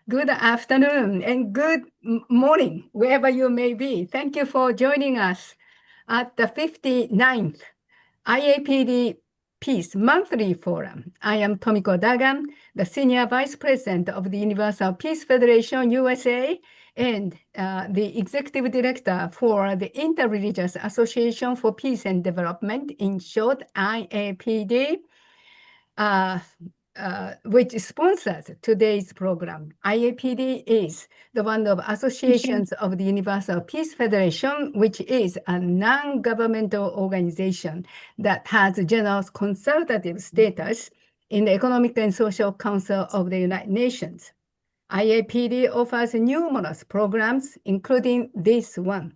good afternoon, and good morning, wherever you may be. Thank you for joining us at the 59th IAPD Peace Monthly Forum. I am Tomiko Dagan, the Senior Vice President of the Universal Peace Federation USA and the Executive Director for the Interreligious Association for Peace and Development, in short, IAPD. Which sponsors today's program. IAPD is the one of associations of the Universal Peace Federation, which is a non-governmental organization that has general consultative status in the Economic and Social Council of the United Nations. IAPD offers numerous programs, including this one,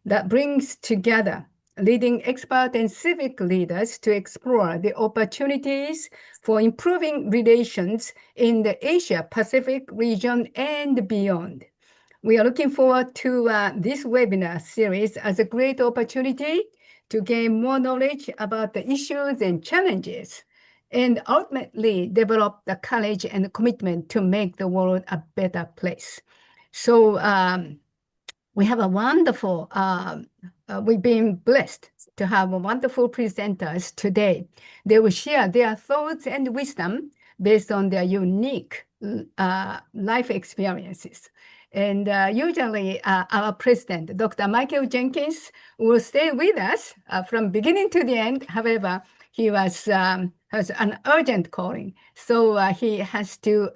that brings together leading expert and civic leaders to explore the opportunities for improving relations in the Asia-Pacific region and beyond. We are looking forward to this webinar series as a great opportunity to gain more knowledge about the issues and challenges, and ultimately develop the courage and commitment to make the world a better place. So we have a wonderful, we've been blessed to have wonderful presenters today. They will share their thoughts and wisdom based on their unique life experiences. And usually our president, Dr. Michael Jenkins, will stay with us from beginning to the end. However, he has an urgent calling, so he has to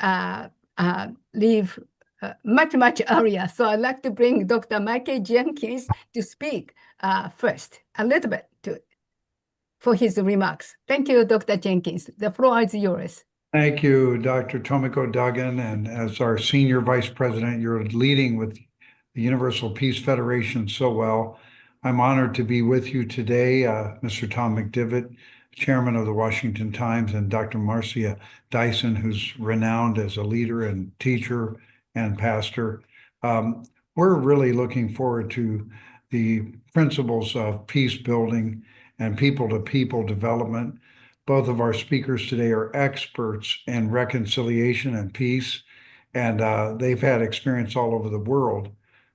leave much earlier. So I'd like to bring Dr. Michael Jenkins to speak first, a little bit for his remarks. Thank you, Dr. Jenkins. The floor is yours. Thank you, Dr. Tomiko Dagan. And as our Senior Vice President, you're leading with the Universal Peace Federation so well. I'm honored to be with you today, Mr. Tom McDivitt, Chairman of the Washington Times, and Dr. Marcia Dyson, who's renowned as a leader and teacher and pastor. We're really looking forward to the principles of peace building and people-to-people development. Both of our speakers today are experts in reconciliation and peace, and they've had experience all over the world.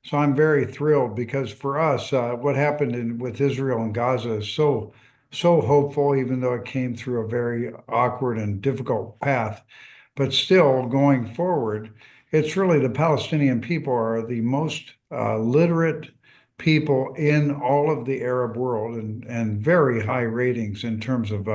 So I'm very thrilled because for us, what happened with Israel and Gaza is so hopeful, even though it came through a very awkward and difficult path. But still, going forward, it's really the Palestinian people are the most literate people in all of the Arab world, and very high ratings in terms of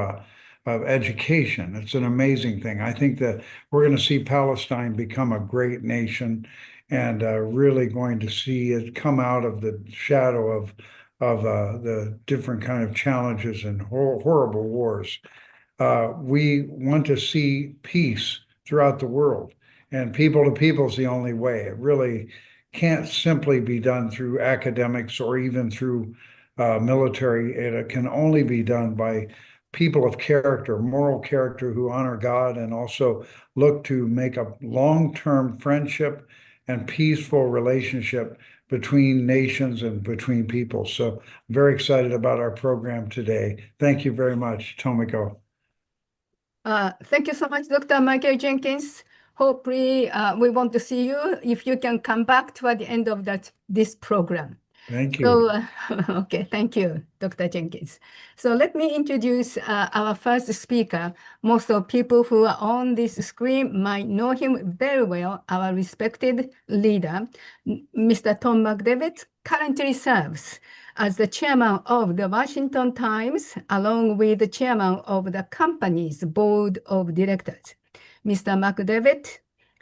education. It's an amazing thing. I think that we're going to see Palestine become a great nation, and really going to see it come out of the shadow of the different kind of challenges and horrible wars. We want to see peace throughout the world. And people to people is the only way. It really can't simply be done through academics or even through military. It can only be done by people of character, moral character, who honor God and also look to make a long-term friendship and peaceful relationship between nations and between people. So I'm very excited about our program today. Thank you very much, Tomiko. Thank you so much, Dr. Michael Jenkins. Hopefully, we want to see you if you can come back toward the end of this program. Thank you. So, okay, thank you, Dr. Jenkins. So let me introduce our first speaker. Most of people who are on this screen might know him very well, our respected leader, Mr. Tom McDivitt, currently serves as the chairman of the Washington Times, along with the chairman of the company's board of directors. Mr. McDivitt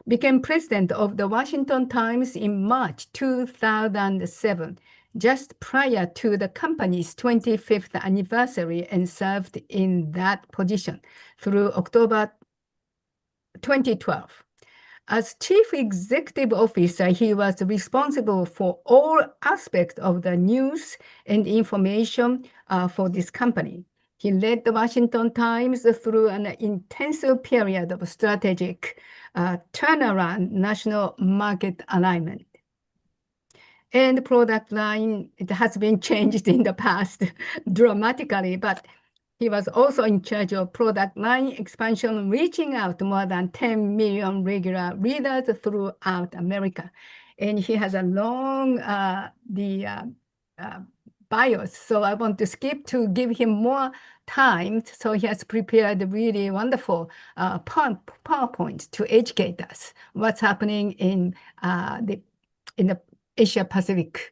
became president of the Washington Times in March 2007, just prior to the company's 25th anniversary, and served in that position through October 2012. As chief executive officer, he was responsible for all aspects of the news and information for this company. He led the Washington Times through an intensive period of strategic turnaround, national market alignment. And product line, it has been changed in the past dramatically, but He was also in charge of product line expansion, reaching out to more than 10 million regular readers throughout America. And he has a long bios, so I want to skip to give him more time. So he has prepared really wonderful PowerPoint to educate us what's happening in the Asia Pacific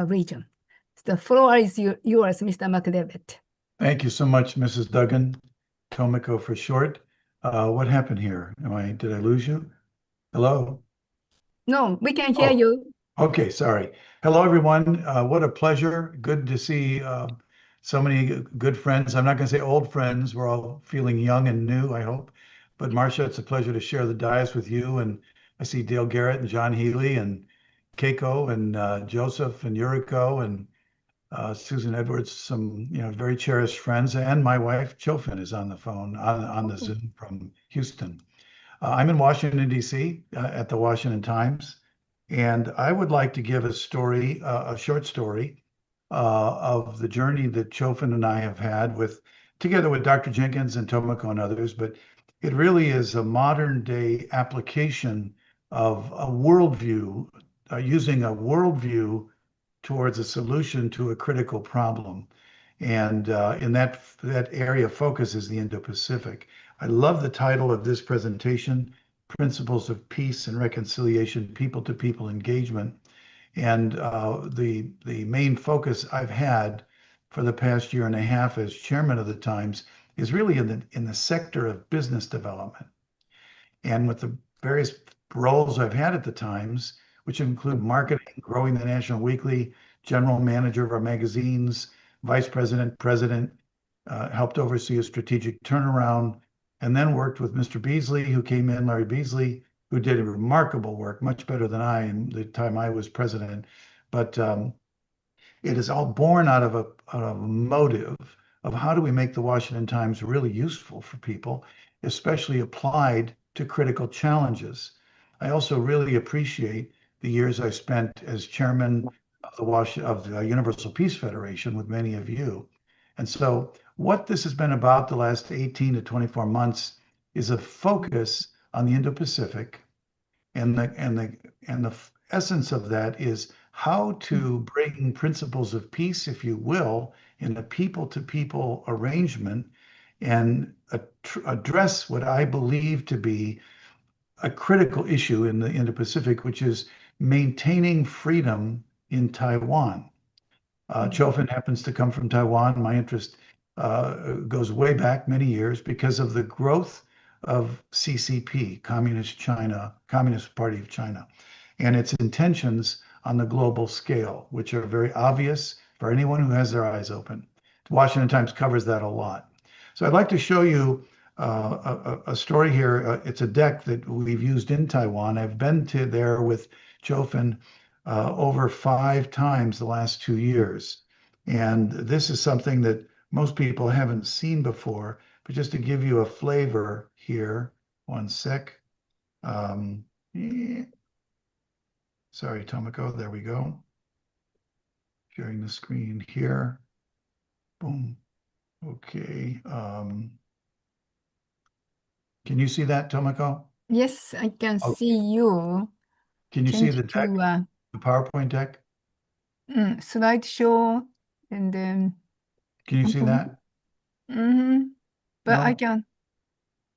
region. The floor is yours, Mr. McDevitt. Thank you so much, Mrs. Duggan, Tomiko for short. What happened here? Did I lose you? Hello? No, we can hear Oh. you. Okay, sorry. Hello, everyone. What a pleasure. Good to see so many good friends. I'm not going to say old friends. We're all feeling young and new, I hope. But Marcia, it's a pleasure to share the dais with you. And I see Dale Garrett and John Healy and Keiko and Joseph and Yuriko and Susan Edwards, some very cherished friends, and my wife Chofin is on the phone on the Zoom from Houston. I'm in Washington D.C. At the Washington Times, and I would like to give a story, a short story, of the journey that Chofin and I have had together with Dr. Jenkins and Tomiko and others. But it really is a modern day application of a worldview, using a worldview towards a solution to a critical problem. And in that area of focus is the Indo-Pacific. I love the title of this presentation, Principles of Peace and Reconciliation, People-to-People Engagement. And the main focus I've had for the past year and a half as chairman of the Times is really in the sector of business development. And with the various roles I've had at the Times, which include marketing, growing the National Weekly, general manager of our magazines, vice president, president, helped oversee a strategic turnaround, and then worked with Mr. Beasley, who came in, Larry Beasley, who did a remarkable work, much better than I in the time I was president. But it is all born out of a motive of how do we make the Washington Times really useful for people, especially applied to critical challenges. I also really appreciate the years I spent as chairman of the Universal Peace Federation with many of you. And so what this has been about the last 18 to 24 months is a focus on the Indo-Pacific, and the essence of that is how to bring principles of peace, if you will, in a people-to-people arrangement and address what I believe to be a critical issue in the Indo-Pacific, which is maintaining freedom in Taiwan. Chofin happens to come from Taiwan. My interest goes way back many years because of the growth of CCP, Communist Party of China, and its intentions on the global scale, which are very obvious for anyone who has their eyes open. The Washington Times covers that a lot. So I'd like to show you a story here. It's a deck that we've used in Taiwan. I've been to there with Chofin over 5 times the last 2 years. And this is something that most people haven't seen before, but just to give you a flavor here, one sec. Sorry, Tomiko, there we go. Sharing the screen here. Boom. Okay. Can you see that, Tomiko? Yes, I can see you. Can you see the Change deck, to the PowerPoint deck? slideshow, and then Can you see that? but I No? can.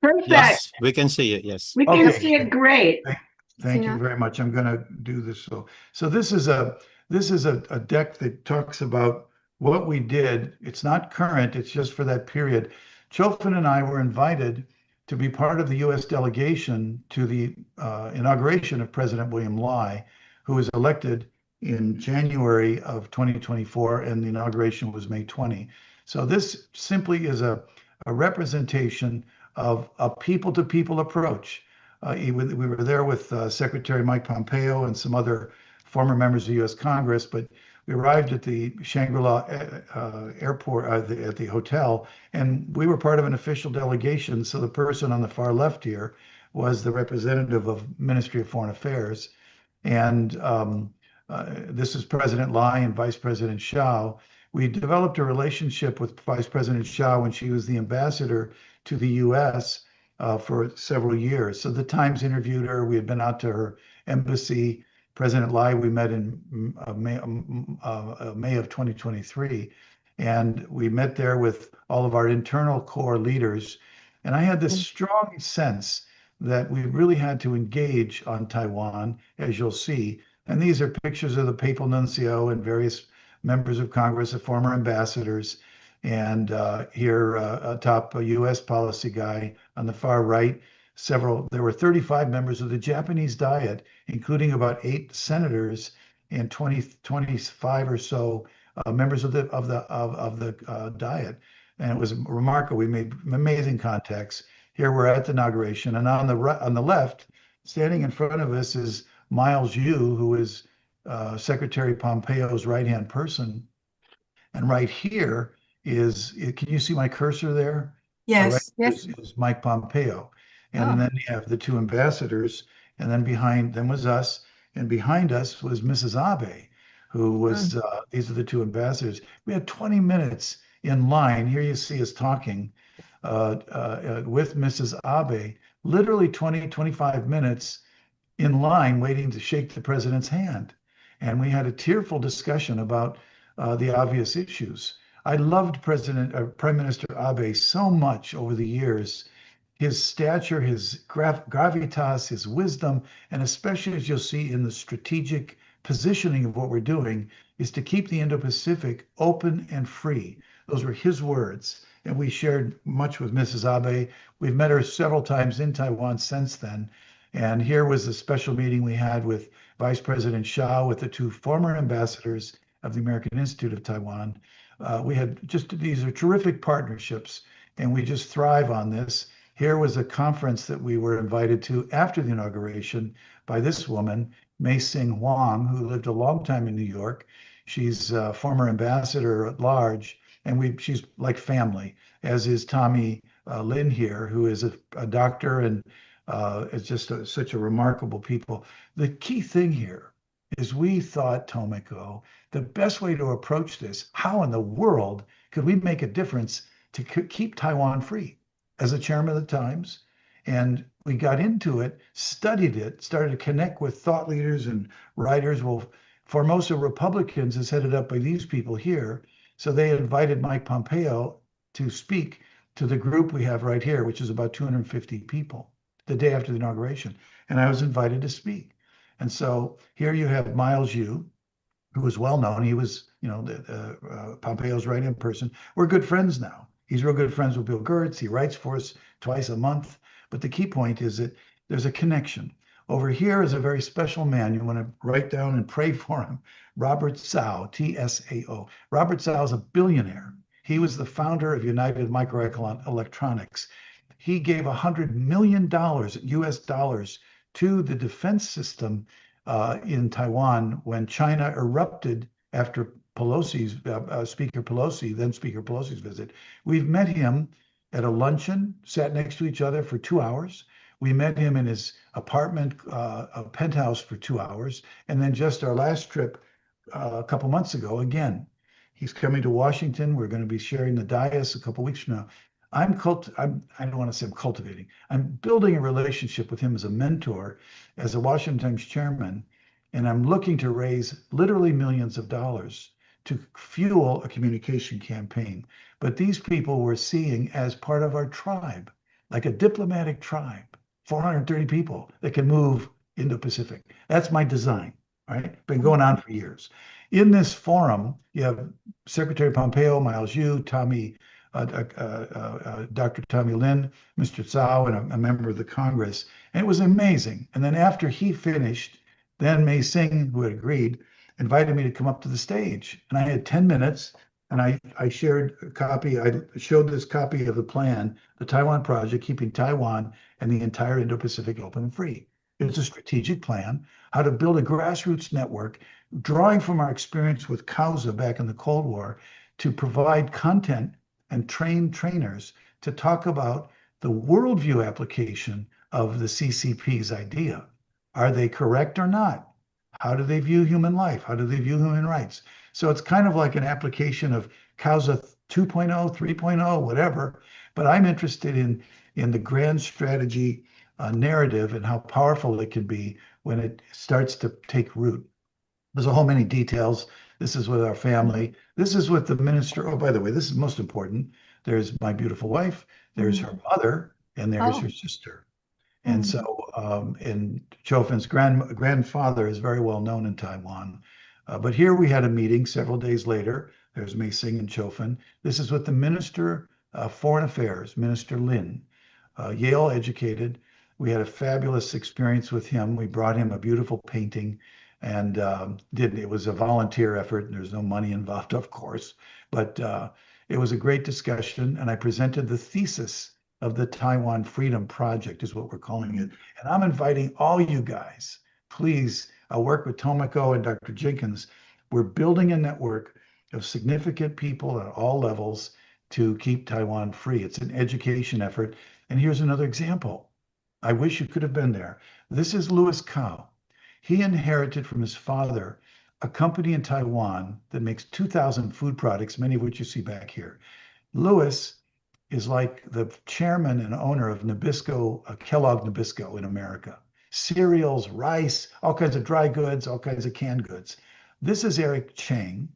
Perfect. Yes, we can see it. Yes. We can Okay. see it great. Thank you Sina? very much. I'm going to do this. So this is a deck that talks about what we did. It's not current. It's just for that period. Chofin and I were invited to be part of the U.S. delegation to the inauguration of President William Lai, who was elected in January of 2024, and the inauguration was May 20. So this simply is a representation of a people-to-people approach. We were there with Secretary Mike Pompeo and some other former members of the U.S. Congress, but we arrived at the Shangri-La airport, at the hotel, and we were part of an official delegation. So the person on the far left here was the representative of Ministry of Foreign Affairs. And this is President Lai and Vice President Shao. we developed a relationship with Vice President Xia when she was the ambassador to the U.S. For several years. So the Times interviewed her. We had been out to her embassy. President Lai, we met in May of 2023. And we met there with all of our internal core leaders. And I had this strong sense that we really had to engage on Taiwan, as you'll see. And these are pictures of the papal nuncio and various members of Congress, the former ambassadors. And here, a top U.S. policy guy on the far right, there were 35 members of the Japanese Diet, including about 8 senators and 25 or so members of the Diet. And it was remarkable. We made amazing contacts. Here we're at the inauguration, and on the left, standing in front of us is Miles Yu, who is Secretary Pompeo's right-hand person. And right here can you see my cursor there? Yes, Right yes. is Mike Pompeo. And then you have the 2 ambassadors, and then behind them was us, and behind us was Mrs. Abe, who was, these are the 2 ambassadors. We had 20 minutes in line. Here you see us talking with Mrs. Abe, literally 25 minutes in line waiting to shake the president's hand. And we had a tearful discussion about the obvious issues. I loved Prime Minister Abe so much over the years. His stature, his gravitas, his wisdom, and especially as you'll see in the strategic positioning of what we're doing, is to keep the Indo-Pacific open and free. Those were his words. And we shared much with Mrs. Abe. We've met her several times in Taiwan since then. And here was a special meeting we had with Vice President Xia, with the 2 former ambassadors of the American Institute of Taiwan. These are terrific partnerships, and we just thrive on this. Here was a conference that we were invited to after the inauguration by this woman, Mei Sing Huang, who lived a long time in New York. She's a former ambassador at large, and she's like family, as is Tommy Lin here, who is a doctor and is just such a remarkable people. The key thing here is we thought, Tomiko, the best way to approach this, how in the world could we make a difference to keep Taiwan free? As a chairman of the Times, and we got into it, studied it, started to connect with thought leaders and writers. Well, Formosa Republicans is headed up by these people here. So they invited Mike Pompeo to speak to the group we have right here, which is about 250 people, the day after the inauguration. And I was invited to speak. And so here you have Miles Yu, who was well known. He was, Pompeo's right-hand person. We're good friends now. He's real good friends with Bill Gertz. He writes for us twice a month. But the key point is that there's a connection. Over here is a very special man. You want to write down and pray for him. Robert Tsao, Tsao. Robert Tsao is a billionaire. He was the founder of United Microelectronics. He gave $100 million US dollars to the defense system in Taiwan when China erupted after Speaker Pelosi's visit. We've met him at a luncheon, sat next to each other for 2 hours. We met him in his apartment, a penthouse, for 2 hours. And then just our last trip a couple months ago, again, he's coming to Washington. We're going to be sharing the dais a couple weeks from now. I don't want to say I'm cultivating. I'm building a relationship with him as a mentor, as a Washington Times chairman, and I'm looking to raise literally millions of dollars to fuel a communication campaign. But these people we're seeing as part of our tribe, like a diplomatic tribe, 430 people that can move Indo-Pacific. That's my design, right? Been going on for years. In this forum, you have Secretary Pompeo, Miles Yu, Dr. Tommy Lin, Mr. Tsao, and a member of the Congress. And it was amazing. And then after he finished, then Mei Sing, who had agreed, invited me to come up to the stage. And I had 10 minutes, and I shared a copy. I showed this copy of the plan, the Taiwan Project, keeping Taiwan and the entire Indo-Pacific open and free. It's a strategic plan, how to build a grassroots network, drawing from our experience with Causa back in the Cold War, to provide content and train trainers to talk about the worldview application of the CCP's idea. Are they correct or not? How do they view human life? How do they view human rights? So it's kind of like an application of Causa 2.0, 3.0, whatever. But I'm interested in the grand strategy narrative and how powerful it can be when it starts to take root. There's a whole many details. This is with our family. This is with the minister. Oh, by the way, this is most important. There's my beautiful wife. There's her mother, and there's Oh. her sister. And so, and Chaufin's grandfather is very well known in Taiwan. But here we had a meeting several days later. There's Mei Sing and Chaufin. This is with the Minister of Foreign Affairs, Minister Lin, Yale educated. We had a fabulous experience with him. We brought him a beautiful painting and it was a volunteer effort. And there's no money involved, of course, but it was a great discussion. And I presented the thesis of the Taiwan Freedom Project is what we're calling it. And I'm inviting all you guys, please, I'll work with Tomoko and Dr. Jenkins. We're building a network of significant people at all levels to keep Taiwan free. It's an education effort. And here's another example. I wish you could have been there. This is Louis Cao. He inherited from his father a company in Taiwan that makes 2,000 food products, many of which you see back here. Louis is like the chairman and owner of Nabisco, Kellogg Nabisco in America. Cereals, rice, all kinds of dry goods, all kinds of canned goods. This is Eric Chang.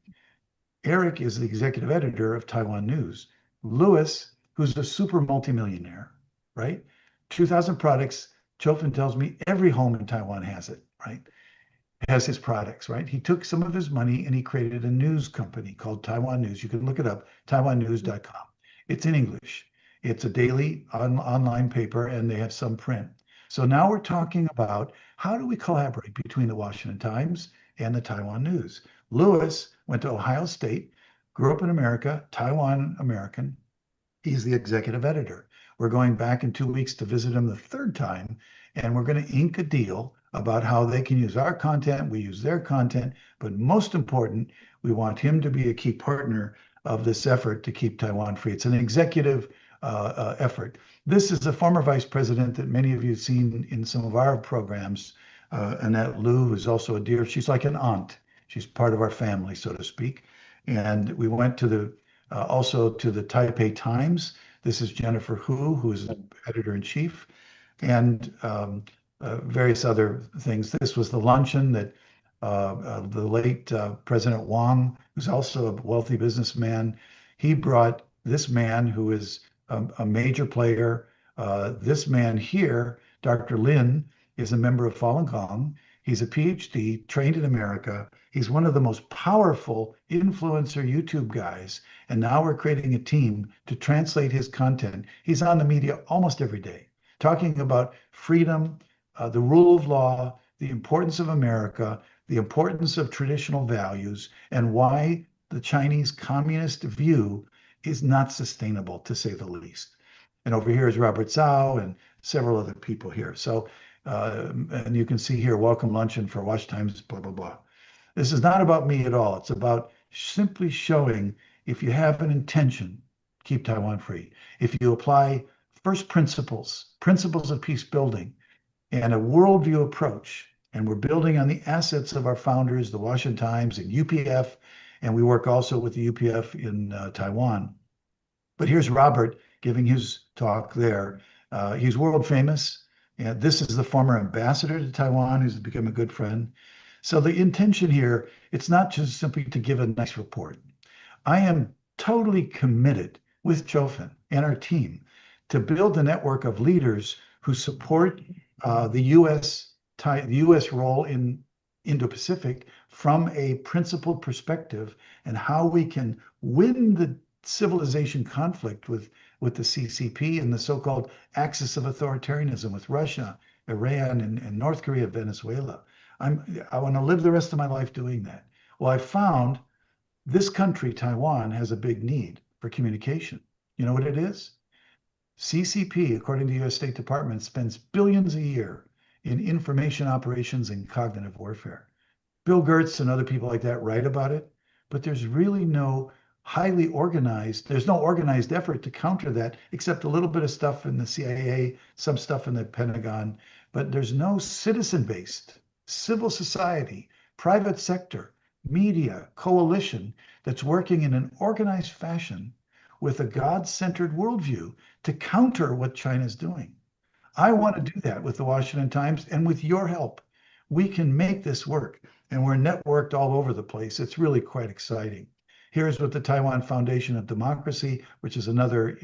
Eric is the executive editor of Taiwan News. Louis, who's a super multimillionaire, right? 2,000 products. Chaufin tells me every home in Taiwan has it, right? Has his products, right? He took some of his money and he created a news company called Taiwan News. You can look it up, taiwannews.com. It's in English. It's a daily online paper and they have some print. So now we're talking about how do we collaborate between the Washington Times and the Taiwan News. Louis went to Ohio State, grew up in America, Taiwan American. He's the executive editor. We're going back in 2 weeks to visit him the third time, and we're going to ink a deal about how they can use our content, we use their content, but most important, we want him to be a key partner of this effort to keep Taiwan free. It's an executive effort. This is a former vice president that many of you have seen in some of our programs, Annette Lu, who's also a dear, she's like an aunt. She's part of our family, so to speak. And we went to the also to the Taipei Times. This is Jennifer Hu, is the editor-in-chief, and various other things. This was the luncheon that the late President Wang, who's also a wealthy businessman, he brought this man who is a major player. This man here, Dr. Lin, is a member of Falun Gong. He's a PhD, trained in America. He's one of the most powerful influencer YouTube guys. And now we're creating a team to translate his content. He's on the media almost every day, talking about freedom, the rule of law, the importance of America, the importance of traditional values, and why the Chinese communist view is not sustainable, to say the least. And over here is Robert Zhao and several other people here. So, and you can see here, welcome luncheon for Watch Times, blah, blah, blah. This is not about me at all. It's about simply showing if you have an intention, keep Taiwan free. If you apply first principles of peace building, and a worldview approach, and we're building on the assets of our founders, the Washington Times and UPF, and we work also with the UPF in Taiwan. But here's Robert giving his talk there. He's world famous. And this is the former ambassador to Taiwan who's become a good friend. So the intention here, it's not just simply to give a nice report. I am totally committed with Chaufin and our team to build a network of leaders who support the U.S. role in Indo-Pacific from a principled perspective and how we can win the civilization conflict with the CCP and the so-called axis of authoritarianism with Russia, Iran, and North Korea, Venezuela. I want to live the rest of my life doing that. Well, I found this country, Taiwan, has a big need for communication. You know what it is? CCP, according to the U.S. State Department, spends billions a year in information operations and cognitive warfare. Bill Gertz and other people like that write about it, but there's really no there's no organized effort to counter that, except a little bit of stuff in the CIA, some stuff in the Pentagon, but there's no citizen-based, civil society, private sector media coalition that's working in an organized fashion with a God-centered worldview to counter what China's doing. I want to do that with the Washington Times, and with your help, we can make this work. And we're networked all over the place. It's really quite exciting. Here's what the Taiwan Foundation of Democracy, which is another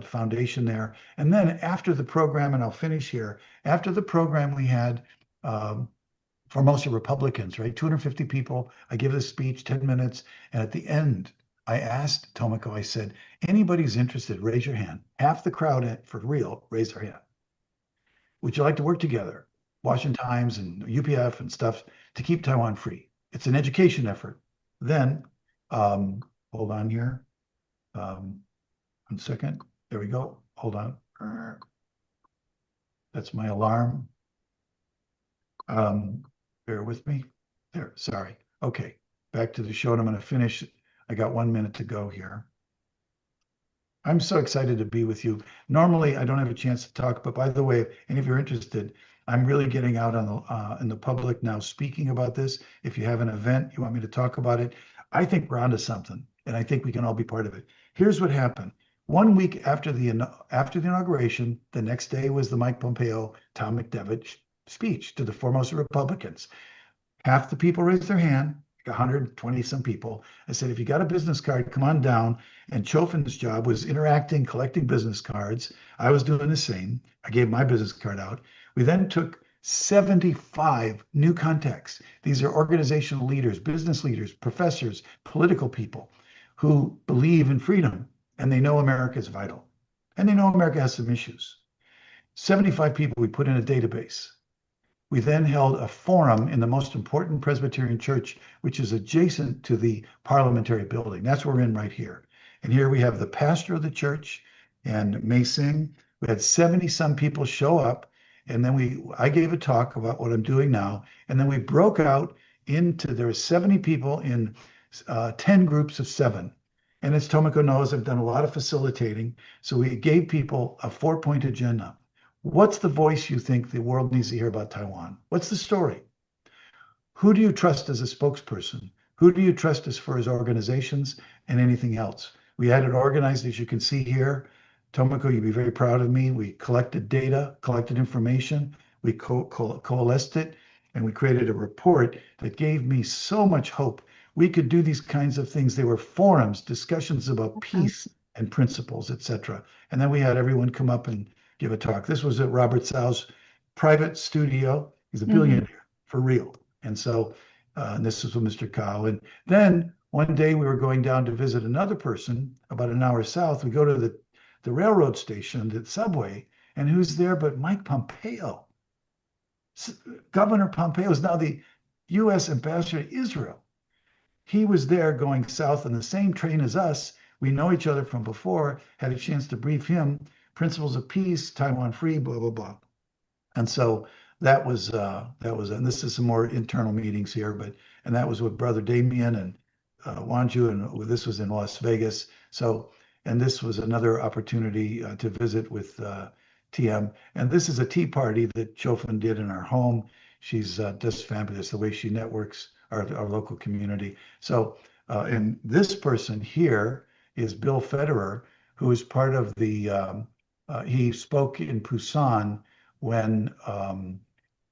foundation there. And then after the program, and I'll finish here, after the program we had for mostly Republicans, right? 250 people. I give this speech, 10 minutes. And at the end, I asked Tomoko, I said, anybody's interested, raise your hand. Half the crowd for real, raise their hand. Would you like to work together? Washington Times and UPF and stuff to keep Taiwan free. It's an education effort. Then, hold on here. 1 second. There we go. Hold on. That's my alarm. Bear with me. There, sorry. Okay, back to the show, and I'm going to finish. I got 1 minute to go here. I'm so excited to be with you. Normally, I don't have a chance to talk, but by the way, and if you're interested, I'm really getting out on the in the public now, speaking about this. If you have an event you want me to talk about it, I think we're onto something, and I think we can all be part of it. Here's what happened. 1 week after the inauguration, the next day was the Mike Pompeo, Tom McDevitt speech to the foremost Republicans. Half the people raised their hand, like 120 some people. I said, if you got a business card, come on down. And Chofin's job was interacting, collecting business cards. I was doing the same. I gave my business card out. We then took 75 new contacts. These are organizational leaders, business leaders, professors, political people who believe in freedom, and they know America is vital. And they know America has some issues. 75 people we put in a database. We then held a forum in the most important Presbyterian church, which is adjacent to the parliamentary building. That's where we're in right here. And here we have the pastor of the church and Mei Sing. We had 70 some people show up. And then I gave a talk about what I'm doing now. And then we broke out there were 70 people in 10 groups of 7. And as Tomoko knows, I've done a lot of facilitating. So we gave people a 4-point agenda. What's the voice you think the world needs to hear about Taiwan? What's the story? Who do you trust as a spokesperson? Who do you trust as for his organizations and anything else? We had it organized, as you can see here. Tomoko, you'd be very proud of me. We collected data, collected information, we coalesced it, and we created a report that gave me so much hope. We could do these kinds of things. They were forums, discussions about peace and principles, etc. And then we had everyone come up and give a talk. This was at Robert Tsau's private studio. He's a billionaire for real. And so, and this was with Mr. Kao. And then one day we were going down to visit another person about an hour south. We go to the railroad station, the subway, and who's there but Mike Pompeo? Governor Pompeo is now the U.S. ambassador to Israel. He was there going south on the same train as us. We know each other from before, had a chance to brief him. Principles of peace, Taiwan free, blah, blah, blah. And so that was, and this is some more internal meetings here, and that was with Brother Damien and Wanju, and this was in Las Vegas. So, and this was another opportunity to visit with TM. And this is a tea party that Chofin did in our home. She's just fabulous, the way she networks our local community. So, and this person here is Bill Federer, who is part of the, he spoke in Busan when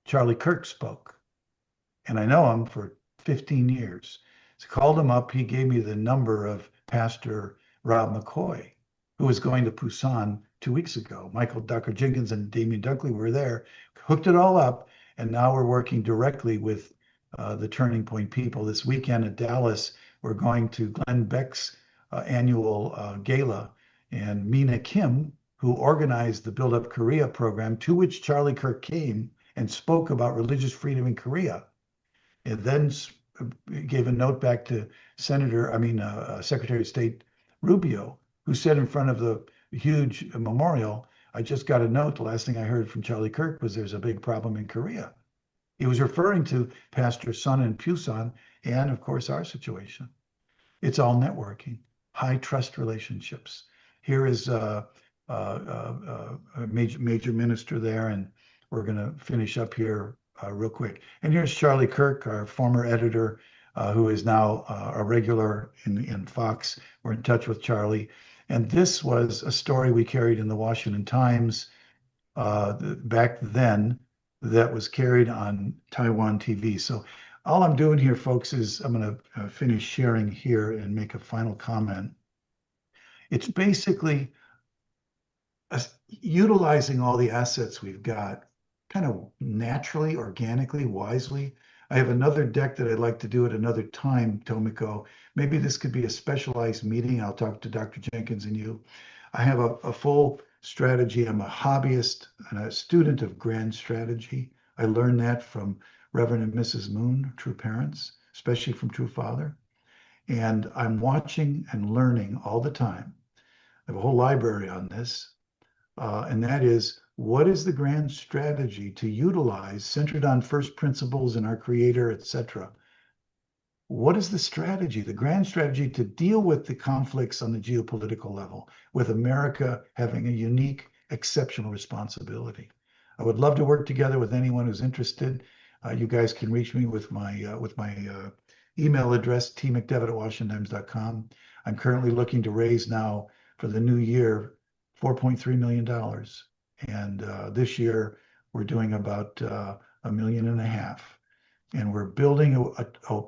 Charlie Kirk spoke. And I know him for 15 years. So I called him up. He gave me the number of Pastor Rob McCoy, who was going to Busan 2 weeks ago. Dr. Jenkins and Damien Dunkley were there, hooked it all up. And now we're working directly with the Turning Point people. This weekend at Dallas, we're going to Glenn Beck's annual gala. And Mina Kim, who organized the Build Up Korea program, to which Charlie Kirk came and spoke about religious freedom in Korea, and then gave a note back to Secretary of State Rubio, who said in front of the huge memorial, I just got a note. The last thing I heard from Charlie Kirk was there's a big problem in Korea. He was referring to Pastor Sun in Busan and, of course, our situation. It's all networking, high trust relationships. Here is a major minister there, and we're going to finish up here real quick. And here's Charlie Kirk, our former editor, who is now a regular in Fox. We're in touch with Charlie. And this was a story we carried in the Washington Times back then that was carried on Taiwan TV. So all I'm doing here, folks, is I'm going to finish sharing here and make a final comment. It's basically utilizing all the assets we've got kind of naturally, organically, wisely. I have another deck that I'd like to do at another time, Tomiko. Maybe this could be a specialized meeting. I'll talk to Dr. Jenkins and you. I have a full strategy. I'm a hobbyist and a student of grand strategy. I learned that from Reverend and Mrs. Moon, True Parents, especially from True Father. And I'm watching and learning all the time. I have a whole library on this. And that is, what is the grand strategy to utilize centered on first principles and our creator, etc.? What is the strategy, the grand strategy to deal with the conflicts on the geopolitical level, with America having a unique, exceptional responsibility? I would love to work together with anyone who's interested. You guys can reach me with my email address, tmcdevitt@washingtontimes.com. I'm currently looking to raise now for the new year $4.3 million. And this year we're doing about $1.5 million. And we're building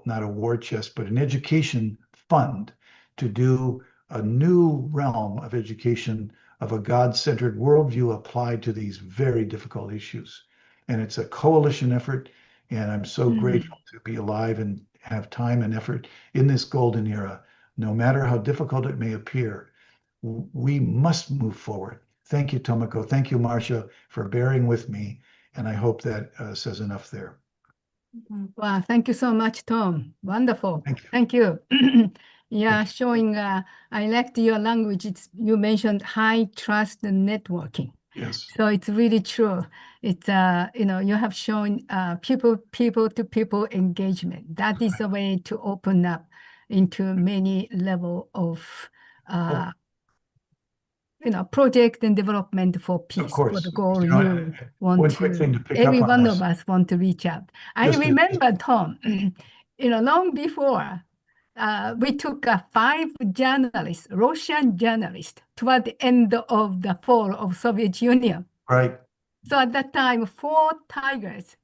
not a war chest, but an education fund to do a new realm of education of a God-centered worldview applied to these very difficult issues. And it's a coalition effort. And I'm so grateful to be alive and have time and effort in this golden era. No matter how difficult it may appear, we must move forward. Thank you, Tomiko. Thank you, Marcia, for bearing with me. And I hope that says enough there. Wow, thank you so much, Tom. Wonderful. Thank you. Thank you. Yeah, Thank you. showing, I liked your language. You mentioned high trust networking. Yes. So it's really true. It's, you have shown people to people engagement. That is a way to open up into many level of, project and development for peace, for course. the goal You know, you want one to, quick thing to pick every up on one this. of us want to reach out. I Just to- remember, Tom, long before, we took 5 journalists, Russian journalists, toward the end of the fall of Soviet Union. Right. So at that time, 4 tigers,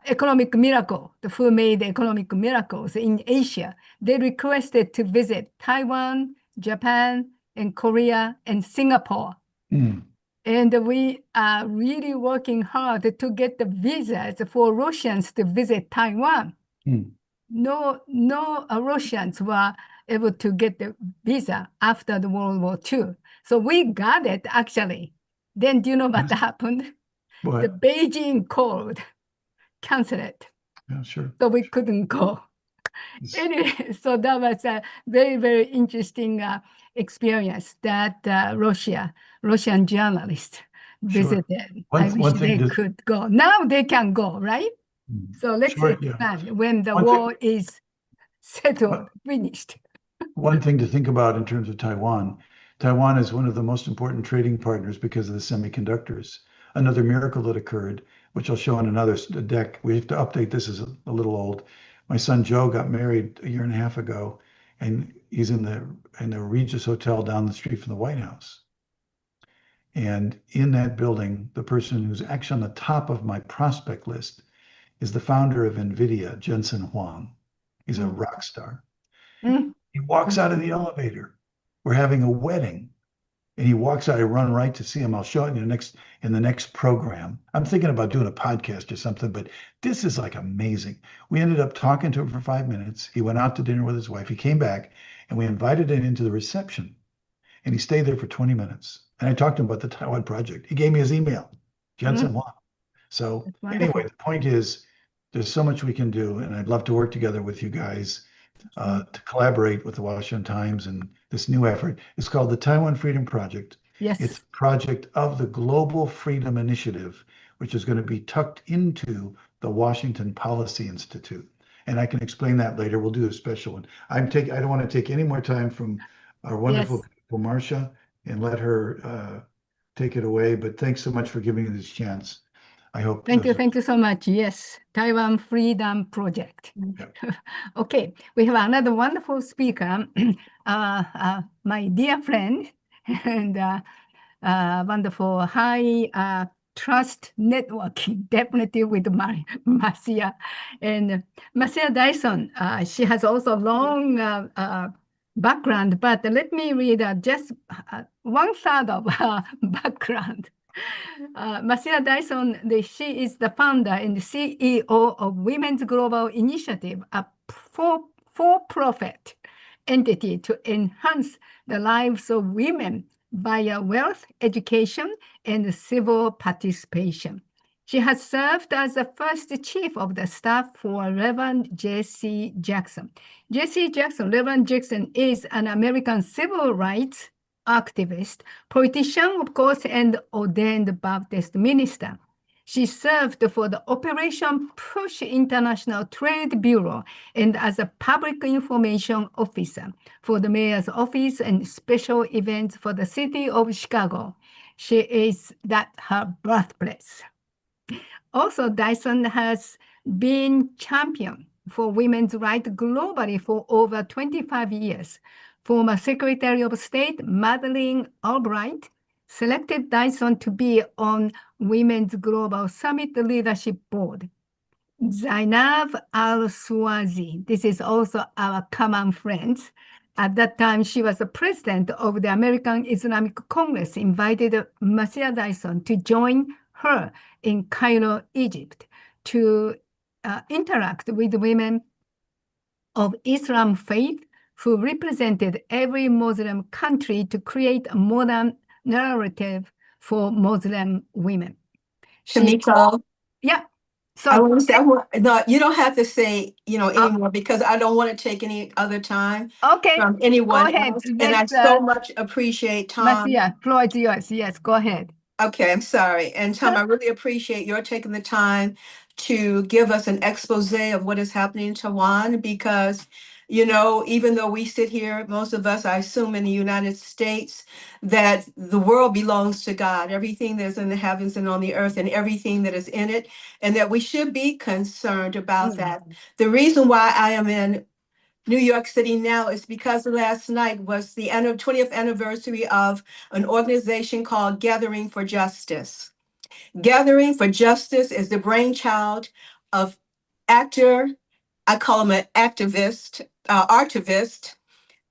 economic miracle, who made economic miracles in Asia, they requested to visit Taiwan, Japan, and Korea, and Singapore. Mm. And we are really working hard to get the visas for Russians to visit Taiwan. Mm. No Russians were able to get the visa after the World War II. So we got it, actually. Then do you know what happened? What? The Beijing called, canceled it. Yeah, sure. So we couldn't go. Anyway, so that was a very, very interesting experience that Russian journalists visited. I wish they could go. Now they can go, right? So let's expand when the war is settled, finished. One thing to think about in terms of Taiwan, Taiwan is one of the most important trading partners because of the semiconductors. Another miracle that occurred, which I'll show in another deck. We have to update this, is a little old. My son Joe got married 1.5 years ago, and he's in the Regis Hotel down the street from the White House. And in that building, the person who's actually on the top of my prospect list is the founder of NVIDIA, Jensen Huang. He's a rock star. He walks out of the elevator. We're having a wedding. And he walks out. I run right to see him. I'll show it in the next program. I'm thinking about doing a podcast or something, but this is like amazing. We ended up talking to him for 5 minutes. He went out to dinner with his wife. He came back, and we invited him into the reception. And he stayed there for 20 minutes. And I talked to him about the Taiwan project. He gave me his email, Jensen Huang. So anyway, the point is, there's so much we can do, and I'd love to work together with you guys to collaborate with the Washington Times and this new effort. It's called the Taiwan Freedom Project. Yes. It's a project of the Global Freedom Initiative, which is going to be tucked into the Washington Policy Institute. And I can explain that later. We'll do a special one. I don't want to take any more time from our wonderful people, Marcia, and let her take it away. But thanks so much for giving me this chance. I hope. Thank you so much. Yes, Taiwan Freedom Project. Okay, we have another wonderful speaker, my dear friend, and wonderful high trust networking, definitely with Marcia. And Marcia Dyson, she has also long background, but let me read just 1/3 of her background. Marcia Dyson, she is the founder and CEO of Women's Global Initiative, a for-profit entity to enhance the lives of women via wealth, education, and civil participation. She has served as the first chief of the staff for Reverend J.C. Jackson. Reverend Jackson is an American civil rights activist, politician, of course, and ordained Baptist minister. She served for the Operation Push International Trade Bureau and as a public information officer for the mayor's office and special events for the city of Chicago. She is her birthplace. Also, Dyson has been champion for women's rights globally for over 25 years. Former Secretary of State Madeleine Albright selected Dyson to be on Women's Global Summit Leadership Board. Zainab Al-Swazi, this is also our common friend. At that time, she was the president of the American Islamic Congress, invited Marcia Dyson to join her in Cairo, Egypt, to interact with women of Islam faith who represented every Muslim country to create a modern narrative for Muslim women. Tomiko, Yeah. So I want to say, no, you don't have to say, anymore because I don't want to take any other time okay, from anyone go ahead. else. And I so much appreciate Tom. Marcia, floor is yours. Yes, go ahead. Okay, I'm sorry. And Tom, I really appreciate your taking the time to give us an expose of what is happening in Taiwan because, even though we sit here, most of us, I assume in the United States, that the world belongs to God, everything that's in the heavens and on the earth and everything that is in it, and that we should be concerned about that. The reason why I am in New York City now is because last night was the 20th anniversary of an organization called Gathering for Justice. Gathering for Justice is the brainchild of actor, I call him an activist, archivist,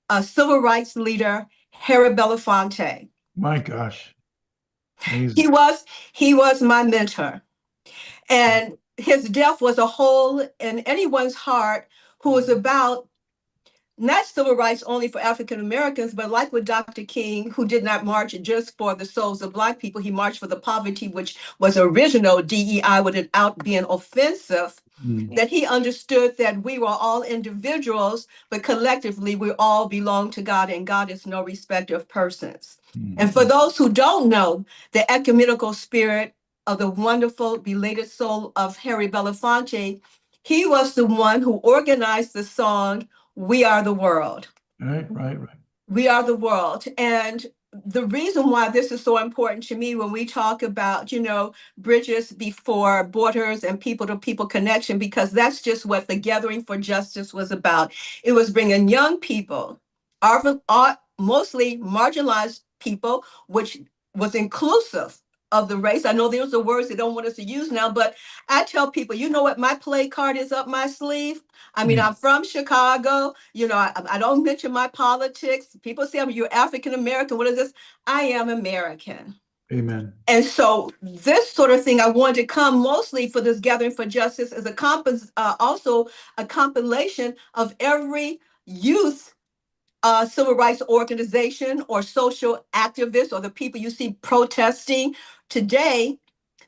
a civil rights leader, Harry Belafonte. My gosh. Amazing. He was my mentor. And his death was a hole in anyone's heart who was about not civil rights only for African Americans, but like with Dr. King, who did not march just for the souls of Black people, he marched for the poverty, which was original DEI without being offensive, that he understood that we were all individuals, but collectively we all belong to God, and God is no respecter of persons. And for those who don't know, the ecumenical spirit of the wonderful belated soul of Harry Belafonte, he was the one who organized the song, We Are the World. Right. We are the world. And the reason why this is so important to me when we talk about, bridges before borders and people-to-people connection, because that's just what the Gathering for Justice was about. It was bringing young people, mostly marginalized people, which was inclusive of the race. I know those are words they don't want us to use now, but I tell people, you know what my play card is up my sleeve? I mean, I'm from Chicago. I don't mention my politics. People say, you're African American. What is this? I am American. Amen. And so this sort of thing, I wanted to come mostly for this Gathering for Justice as also a compilation of every youth civil rights organization or social activist or the people you see protesting today,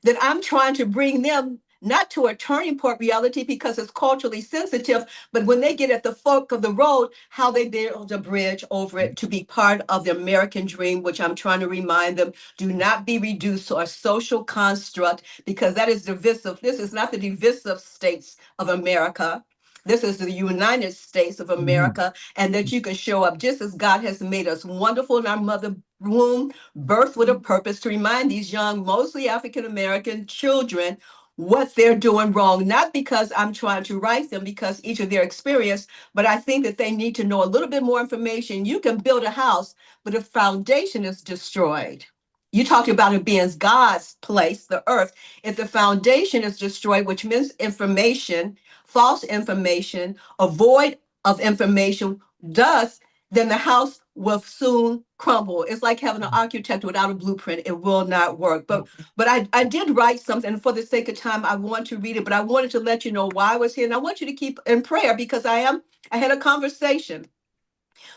that I'm trying to bring them not to a turning point reality because it's culturally sensitive, but when they get at the fork of the road, how they build a bridge over it to be part of the American dream, which I'm trying to remind them, do not be reduced to a social construct because that is divisive. This is not the divisive states of America. This is the United States of America, and that you can show up just as God has made us wonderful in our mother womb, birth with a purpose, to remind these young, mostly African American children what they're doing wrong, not because I'm trying to right them, because each of their experience, but I think that they need to know a little bit more information. You can build a house, but if foundation is destroyed, you talked about it being God's place, the earth. If the foundation is destroyed, which means information, false information, a void of information, thus, then the house will soon crumble. It's like having an architect without a blueprint. It will not work. But I did write something, and for the sake of time, I want to read it, but I wanted to let you know why I was here. And I want you to keep in prayer, because I had a conversation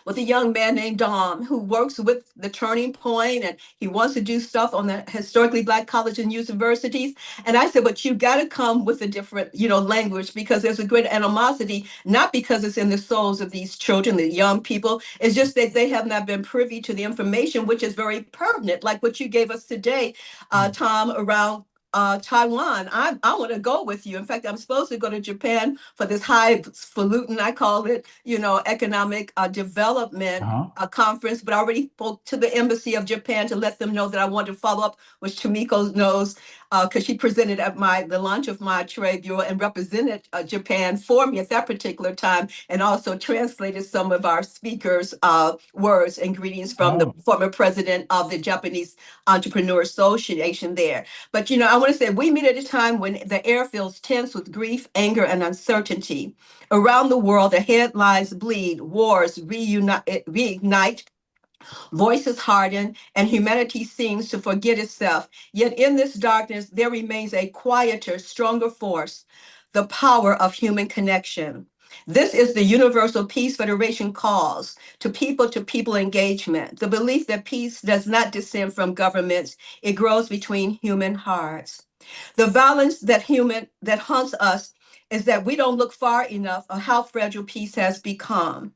with a young man named Dom, who works with the Turning Point, and he wants to do stuff on the historically Black colleges and universities. And I said, but you got to come with a different, language, because there's a great animosity, not because it's in the souls of these children, the young people. It's just that they have not been privy to the information, which is very pertinent, like what you gave us today, Tom, around Taiwan. I want to go with you. In fact, I'm supposed to go to Japan for this highfalutin, I call it, economic development conference. But I already spoke to the embassy of Japan to let them know that I want to follow up, which Tomiko knows, because she presented at the launch of my trade bureau and represented Japan for me at that particular time, and also translated some of our speakers' words and greetings from the former president of the Japanese Entrepreneur Association there. But, I want to say we meet at a time when the air feels tense with grief, anger, and uncertainty. Around the world, the headlines bleed, wars reignite, voices harden, and humanity seems to forget itself. Yet in this darkness, there remains a quieter, stronger force, the power of human connection. This is the Universal Peace Federation calls to people engagement, the belief that peace does not descend from governments, it grows between human hearts. The violence that haunts us is that we don't look far enough of how fragile peace has become.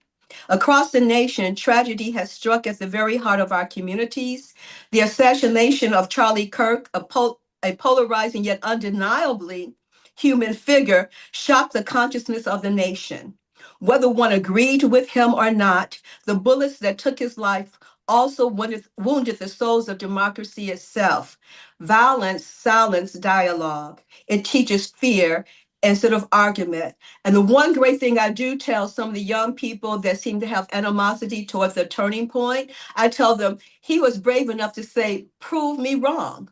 Across the nation, tragedy has struck at the very heart of our communities. The assassination of Charlie Kirk, a polarizing yet undeniably human figure, shocked the consciousness of the nation. Whether one agreed with him or not, the bullets that took his life also wounded the souls of democracy itself. Violence silences dialogue. It teaches fear instead of argument. And the one great thing I do tell some of the young people that seem to have animosity towards the Turning Point, I tell them, he was brave enough to say, prove me wrong.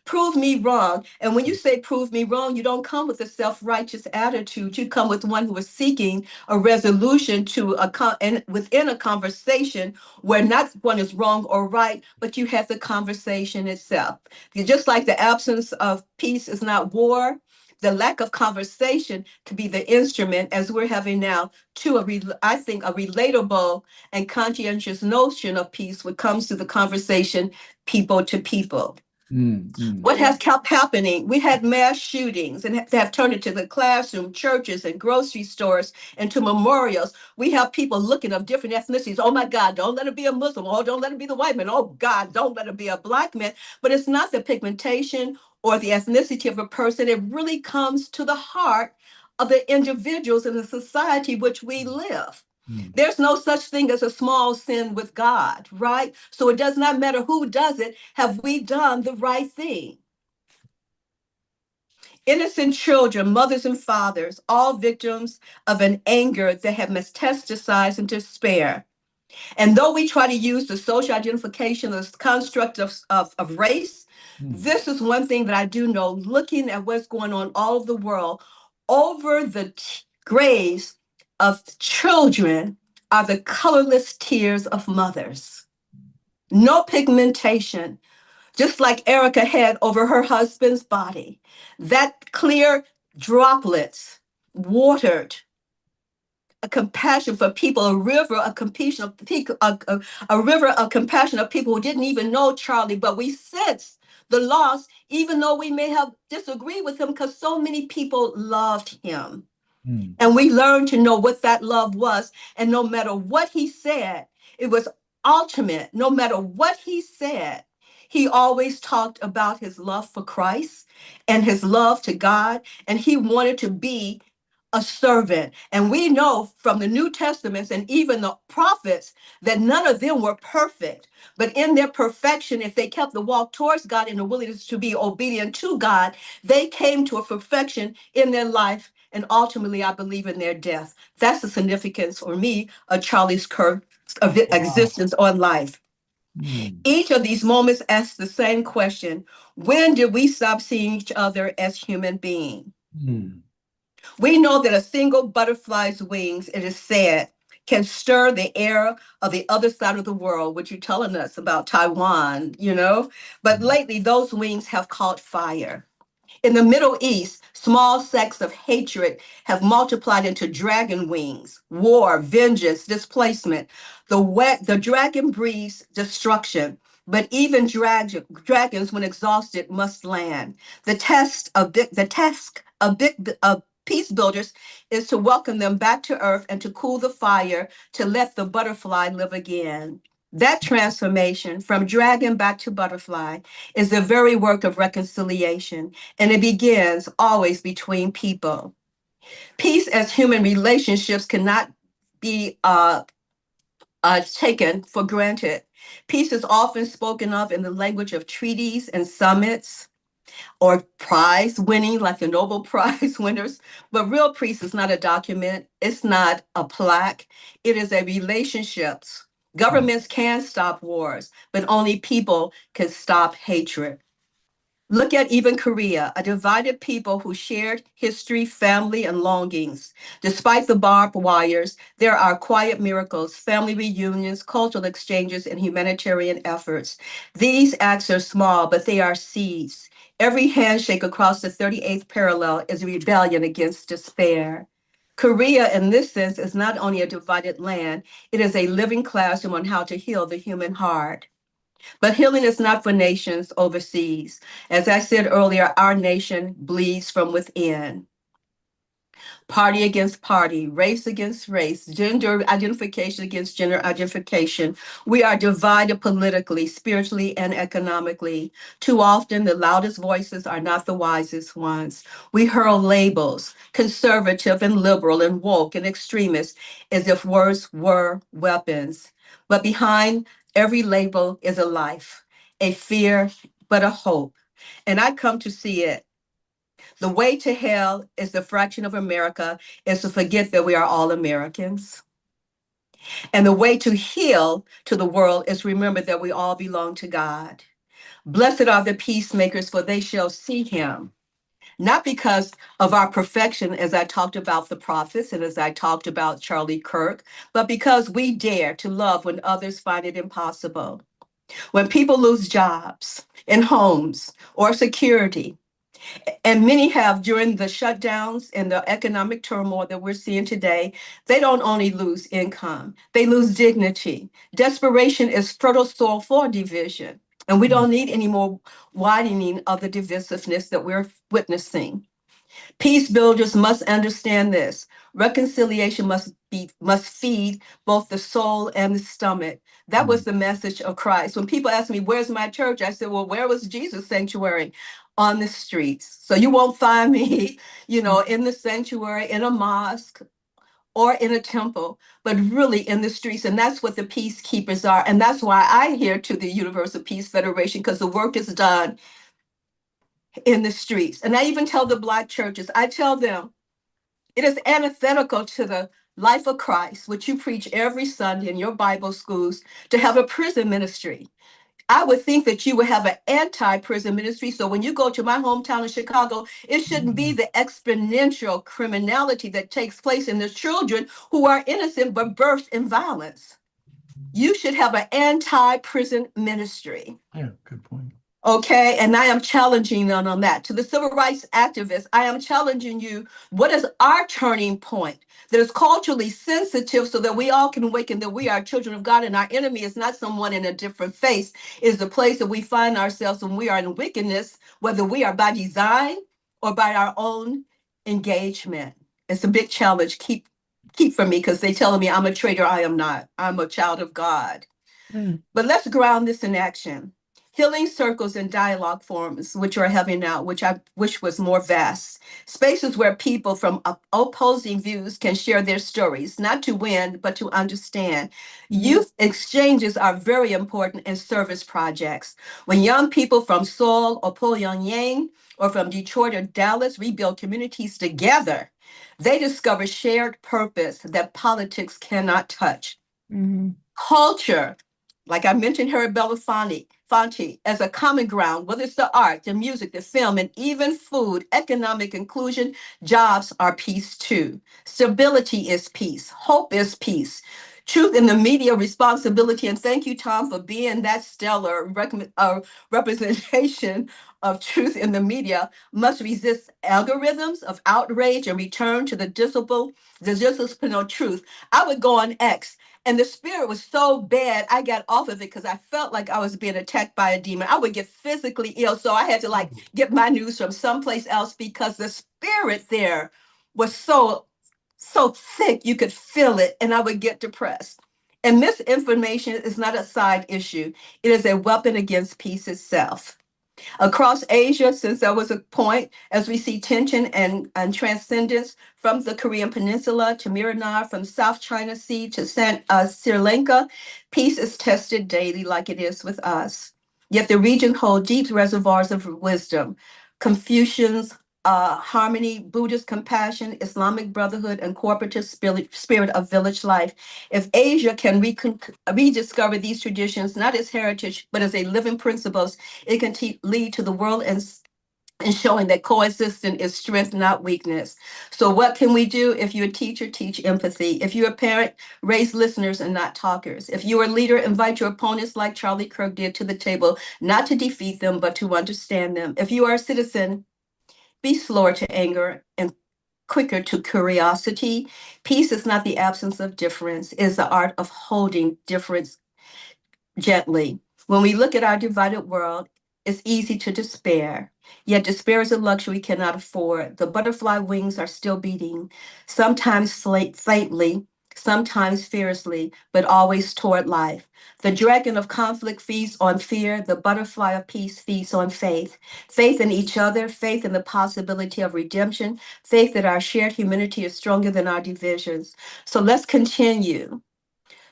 Prove me wrong. And when you say prove me wrong, you don't come with a self-righteous attitude. You come with one who is seeking a resolution to and within a conversation where not one is wrong or right, but you have the conversation itself. Just like the absence of peace is not war, the lack of conversation could be the instrument, as we're having now, to I think a relatable and conscientious notion of peace when it comes to the conversation, people to people. What has kept happening? We had mass shootings, and they have turned into the classroom, churches, and grocery stores, and to memorials. We have people looking of different ethnicities. Oh my God, don't let it be a Muslim. Oh, don't let it be the white man. Oh God, don't let it be a Black man. But it's not the pigmentation or the ethnicity of a person. It really comes to the heart of the individuals in the society which we live. There's no such thing as a small sin with God, right? So it does not matter who does it. Have we done the right thing? Innocent children, mothers and fathers, all victims of an anger that have metastasized into despair. And though we try to use the social identification as construct of race, this is one thing that I do know, looking at what's going on all over the world, over the graves of children are the colorless tears of mothers. No pigmentation, just like Erica had over her husband's body. That clear droplets watered a compassion for people, a river of compassion of people, a river of compassion of people who didn't even know Charlie, but we sense the loss, even though we may have disagreed with him, because so many people loved him. And we learned to know what that love was. And no matter what he said, it was ultimate. No matter what he said, he always talked about his love for Christ and his love to God. And he wanted to be a servant. And we know from the New Testaments and even the prophets that none of them were perfect. But in their perfection, if they kept the walk towards God and the willingness to be obedient to God, they came to a perfection in their life and ultimately, I believe, in their death. That's the significance for me of Charlie's Kirk's existence on life. Each of these moments asks the same question: when did we stop seeing each other as human beings? We know that a single butterfly's wings, it is said, can stir the air of the other side of the world, which you're telling us about Taiwan, But lately, those wings have caught fire. In the Middle East, small sects of hatred have multiplied into dragon wings, war, vengeance, displacement. The dragon breeds destruction, but even dragons, when exhausted, must land. The task of peace builders is to welcome them back to earth and to cool the fire, to let the butterfly live again. That transformation from dragon back to butterfly is the very work of reconciliation, and it begins always between people. Peace as human relationships cannot be taken for granted. Peace is often spoken of in the language of treaties and summits, or prize winning, like the Nobel Prize winners. But real peace is not a document, it's not a plaque, it is a relationships. Governments can stop wars, but only people can stop hatred. Look at even Korea, a divided people who shared history, family, and longings. Despite the barbed wires, there are quiet miracles, family reunions, cultural exchanges, and humanitarian efforts. These acts are small, but they are seeds. Every handshake across the 38th parallel is a rebellion against despair. Korea, in this sense, is not only a divided land, it is a living classroom on how to heal the human heart. But healing is not for nations overseas. As I said earlier, our nation bleeds from within. Party against party, race against race, gender identification against gender identification. We are divided politically, spiritually, and economically. Too often, the loudest voices are not the wisest ones. We hurl labels, conservative and liberal and woke and extremist, as if words were weapons. But behind every label is a life, a fear, but a hope. And I come to see it. The way to hell is the fraction of America is to forget that we are all Americans. And the way to heal to the world is remember that we all belong to God. Blessed are the peacemakers, for they shall see him. Not because of our perfection, as I talked about the prophets and as I talked about Charlie Kirk, but because we dare to love when others find it impossible. When people lose jobs and homes or security, and many have during the shutdowns and the economic turmoil that we're seeing today, they don't only lose income, they lose dignity. Desperation is fertile soil for division. And we don't need any more widening of the divisiveness that we're witnessing. Peace builders must understand this. Reconciliation must feed both the soul and the stomach. That was the message of Christ. When people ask me, where's my church? I said, well, where was Jesus' sanctuary? On the streets. So you won't find me, in the sanctuary, in a mosque, or in a temple, but really in the streets. And that's what the peacekeepers are. And that's why I adhere to the Universal Peace Federation, because the work is done in the streets. And I even tell the Black churches, I tell them, it is antithetical to the life of Christ, which you preach every Sunday in your Bible schools, to have a prison ministry. I would think that you would have an anti-prison ministry. So when you go to my hometown of Chicago, it shouldn't be the exponential criminality that takes place in the children who are innocent but birthed in violence. You should have an anti-prison ministry. Yeah, good point. Okay, and I am challenging them on that. To the civil rights activists, I am challenging you. What is our turning point that is culturally sensitive so that we all can awaken that we are children of God and our enemy is not someone in a different face, is the place that we find ourselves when we are in wickedness, whether we are by design or by our own engagement. It's a big challenge. Keep from me because they're telling me I'm a traitor. I am not. I'm a child of God. But let's ground this in action. healing circles and dialogue forums, which are having now, which I wish was more vast. Spaces where people from opposing views can share their stories, not to win, but to understand. Youth exchanges are very important in service projects. When young people from Seoul or Pyongyang or from Detroit or Dallas rebuild communities together, they discover shared purpose that politics cannot touch. Culture, like I mentioned, Harry Belafonte, as a common ground, whether it's the art, the music, the film, and even food, economic inclusion, jobs are peace too. Stability is peace. Hope is peace. Truth in the media, responsibility, and thank you, Tom, for being that stellar representation of truth in the media, must resist algorithms of outrage and return to the disciplinary truth. I would go on X, and the spirit was so bad, I got off of it because I felt like I was being attacked by a demon. I would get physically ill. So I had to like get my news from someplace else because the spirit there was so thick, you could feel it, and I would get depressed. And misinformation is not a side issue. It is a weapon against peace itself. Across Asia, since there was a point, as we see tension and transcendence from the Korean Peninsula to Myanmar, from South China Sea to Sri Lanka, peace is tested daily like it is with us. Yet the region holds deep reservoirs of wisdom. Confucian's harmony, Buddhist compassion, Islamic brotherhood, and cooperative spirit of village life. If Asia can rediscover these traditions, not as heritage, but as a living principles, it can lead to the world and showing that coexistence is strength, not weakness. So what can we do? If you're a teacher, teach empathy. If you're a parent, raise listeners and not talkers. If you're a leader, invite your opponents like Charlie Kirk did to the table, not to defeat them, but to understand them. If you are a citizen, be slower to anger and quicker to curiosity. Peace is not the absence of difference, it is the art of holding difference gently. When we look at our divided world, it's easy to despair. Yet despair is a luxury we cannot afford. The butterfly wings are still beating, sometimes faintly, sometimes fiercely, but always toward life. The dragon of conflict feeds on fear. The butterfly of peace feeds on faith. Faith in each other, faith in the possibility of redemption, faith that our shared humanity is stronger than our divisions. So let's continue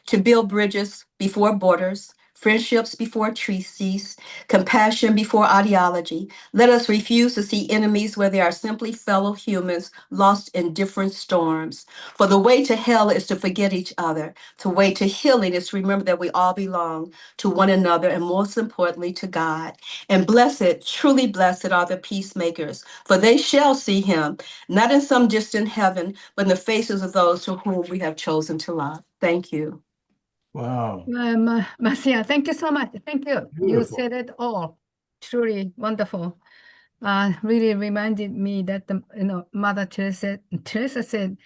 to build bridges before borders, friendships before treaties, compassion before ideology. Let us refuse to see enemies where they are simply fellow humans lost in different storms. For the way to hell is to forget each other. The way to healing is to remember that we all belong to one another and most importantly to God. And blessed, truly blessed are the peacemakers, for they shall see him, not in some distant heaven, but in the faces of those to whom we have chosen to love. Thank you. Wow. Marcia, thank you so much. Thank you. You Beautiful. said it all. Truly wonderful. Really reminded me that Mother Teresa said,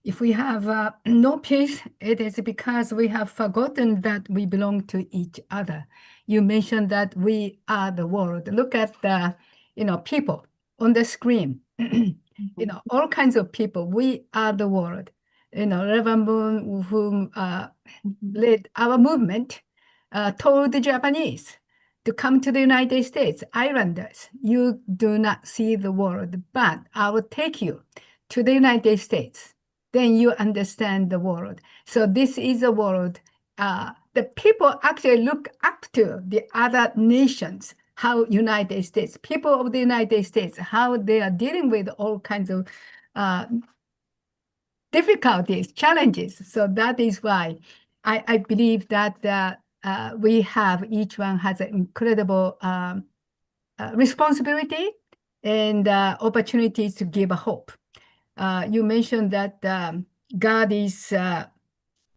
if we have no peace, it is because we have forgotten that we belong to each other. You mentioned that we are the world. Look at the people on the screen. All kinds of people. We are the world. Reverend Moon, whom led our movement, told the Japanese to come to the United States. Islanders, you do not see the world, but I will take you to the United States. Then you understand the world. So this is a world. The people actually look up to the other nations, how United States, people of the United States, how they are dealing with all kinds of difficulties, challenges. So that is why I believe that we have, each one has an incredible responsibility and opportunities to give a hope. You mentioned that God is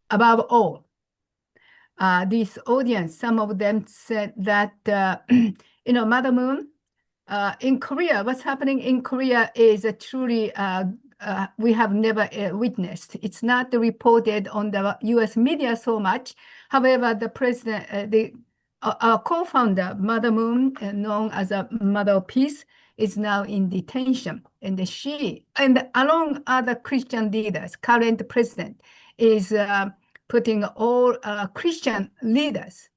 above all. This audience, some of them said that, Mother Moon, in Korea, what's happening in Korea is truly we have never witnessed. It's not reported on the U.S. media so much. However, the president, our co-founder, Mother Moon, known as a Mother of Peace, is now in detention. And she, and along other Christian leaders, current president is putting all Christian leaders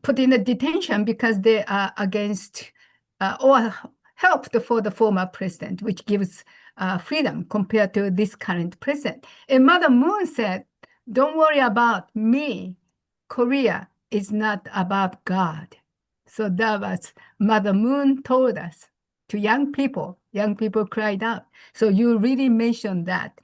put in a detention because they are against or helped for the former president, which gives freedom compared to this current president. And Mother Moon said, don't worry about me. Korea is not about God. So that was Mother Moon told us to young people. Young people cried out. So you really mentioned that.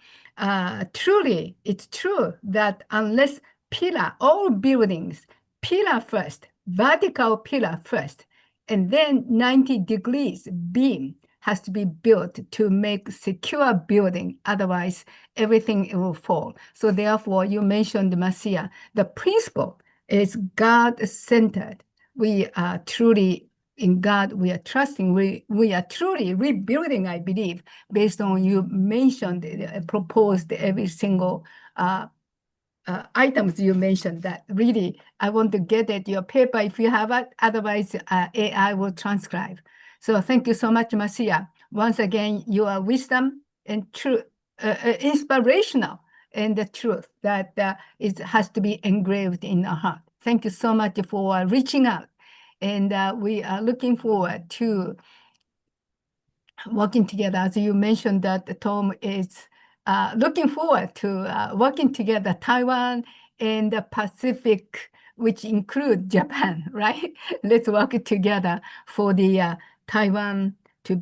Truly, it's true that unless pillar, all buildings, pillar first, vertical pillar first, and then 90 degrees beam has to be built to make secure building. Otherwise, everything will fall. So therefore, you mentioned, Marcia, the principle is God-centered. We are truly in God, we are trusting. We are truly rebuilding, I believe, based on you mentioned, proposed every single items you mentioned that really, I want to get at your paper if you have it. Otherwise, AI will transcribe. So thank you so much, Marcia. Once again, your wisdom and truth, inspirational and the truth that it has to be engraved in our heart. Thank you so much for reaching out. And we are looking forward to working together. As you mentioned that Tom is looking forward to working together, Taiwan and the Pacific, which include Japan, right? Let's work together for the Taiwan to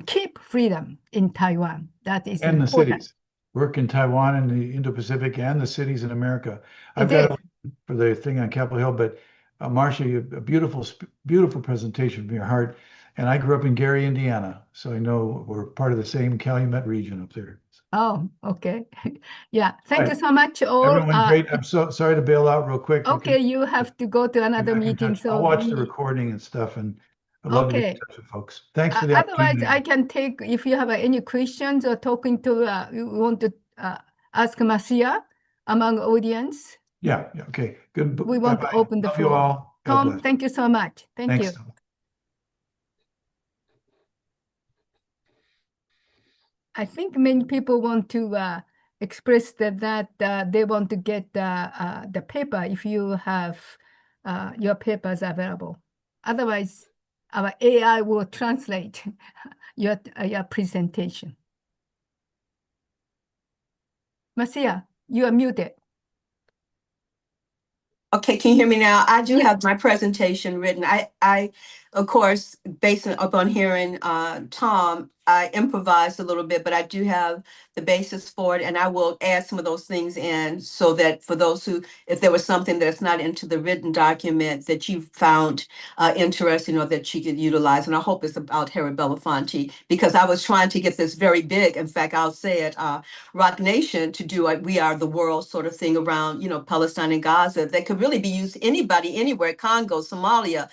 keep freedom in Taiwan. That is And the important. cities. Work in Taiwan and the Indo-Pacific and the cities in America. I've It got is. for the thing on Capitol Hill, but Marcia, you a beautiful presentation from your heart. And I grew up in Gary, Indiana, so I know we're part of the same Calumet region up there. Oh, okay. Yeah. Thank you Right. so much, all. Everyone, great. I'm so sorry to bail out real quick. We Okay, can you have to go to get another back in meeting. touch. I'll So watch the recording and stuff, and I'd love to get in okay. touch with folks. Thanks for the Otherwise, opportunity. I can take, if you have any questions or talking to, you want to ask Marcia among audience, Yeah, okay. Good. we want to Bye-bye. open the Love you floor. all. God Tom, bless. thank you so much. Thank Thanks, you. Tom. I think many people want to express that they want to get the paper if you have your papers available. Otherwise, our AI will translate your presentation. Marcia, you are muted. Okay, can you hear me now? I do have my presentation written. I, of course, based upon hearing Tom, I improvised a little bit, but I do have the basis for it, and I will add some of those things in so that for those who, if there was something that's not into the written document that you found interesting or that you could utilize, and I hope it's about Harry Belafonte, because I was trying to get this very big. In fact, I'll say it, Rock Nation, to do a We Are the World sort of thing around, Palestine and Gaza that could really be used anybody, anywhere, Congo, Somalia,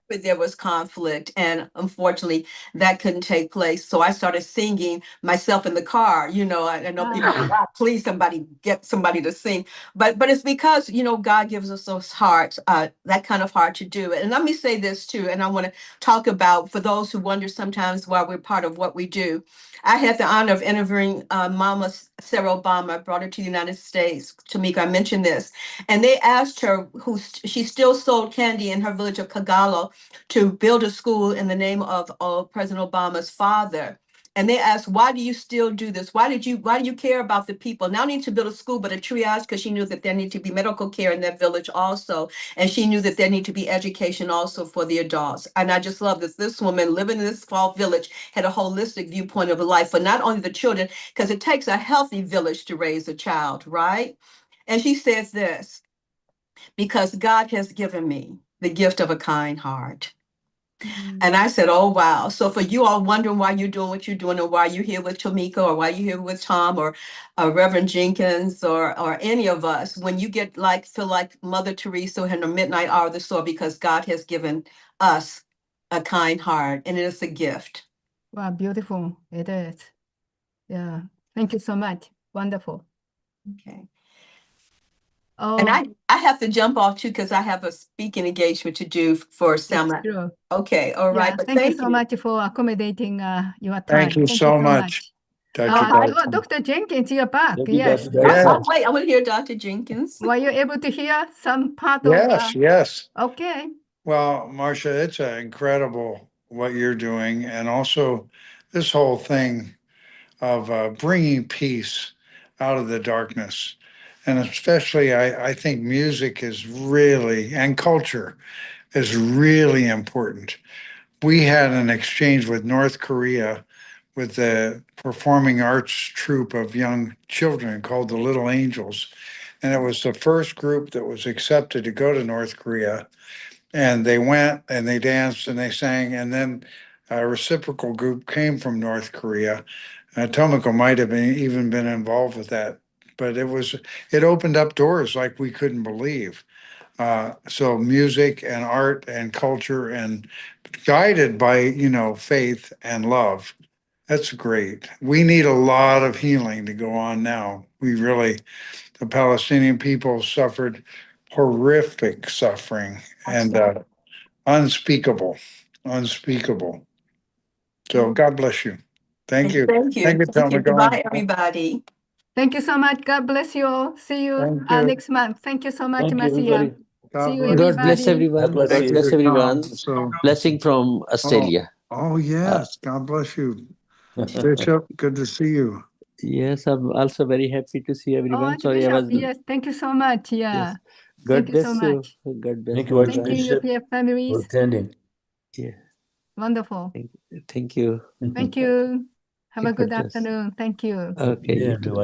where there was conflict. And unfortunately, that couldn't take place. So I started singing myself in the car. I know people, "Wow, please somebody get somebody to sing." But it's because, God gives us those hearts, that kind of heart to do it. And let me say this too, and I want to talk about, for those who wonder sometimes why we're part of what we do. I had the honor of interviewing Mama Sarah Obama, brought her to the United States. Tamika, I mentioned this. And they asked her, she still sold candy in her village of Kagalo, to build a school in the name of President Obama's father. And they asked, why do you still do this? Why do you care about the people? Not only to build a school, but a triage, because she knew that there needed to be medical care in that village also. And she knew that there needed to be education also for the adults. And I just love this woman living in this small village had a holistic viewpoint of life for not only the children, because it takes a healthy village to raise a child, right? And she says this, because God has given me the gift of a kind heart. And I said, oh, wow. So for you all wondering why you're doing what you're doing, or why you're here with Tamika, or why you're here with Tom, or Reverend Jenkins, or any of us, when you feel like Mother Teresa in the midnight hour of the soul, because God has given us a kind heart, and it is a gift. Wow, beautiful. It is. Yeah. Thank you so much. Wonderful. Okay. Oh, And I have to jump off too, because I have a speaking engagement to do for it's Selma. true. Okay, all right. Yeah, But thank you so much for accommodating your time. Thank you so much. Dr. Jenkins, you're back. Maybe Yes. Dr. Jenkins. Oh, wait, I want to hear Dr. Jenkins. Were you able to hear some part Yes, of? yes. Okay. Well, Marcia, it's incredible what you're doing, and also this whole thing of bringing peace out of the darkness. And especially, I think music is really, and culture is really important. We had an exchange with North Korea with the performing arts troupe of young children called the Little Angels. And it was the first group that was accepted to go to North Korea. And they went and they danced and they sang. And then a reciprocal group came from North Korea. Tomoko might have even been involved with that. But it opened up doors like we couldn't believe. So music and art and culture and guided by, faith and love. That's great. We need a lot of healing to go on now. The Palestinian people suffered horrific suffering and unspeakable. So God bless you. Thank you. Thank you. Thank you, Thank you. Tomoko. Goodbye, everybody. Thank you so much. God bless you all. See you Thank you. next month. Thank you so much, Thank you, Marcia. everybody. See you, bless. God bless everybody. everyone. God bless God you. bless everyone. So, Blessing from Australia. oh yes, God bless you. Bishop, good to see you. Yes, I'm also very happy to see everyone. Sorry, I Archbishop, was. yes, thank you so much. Yeah. Yes. Thank God you so bless you. much. God bless Thank you, you. Thank you, Archbishop, your for families. attending. Yeah. Wonderful. Thank you. Thank you. Have a God good bless. afternoon. Thank you. Okay. Yeah, You too. everyone.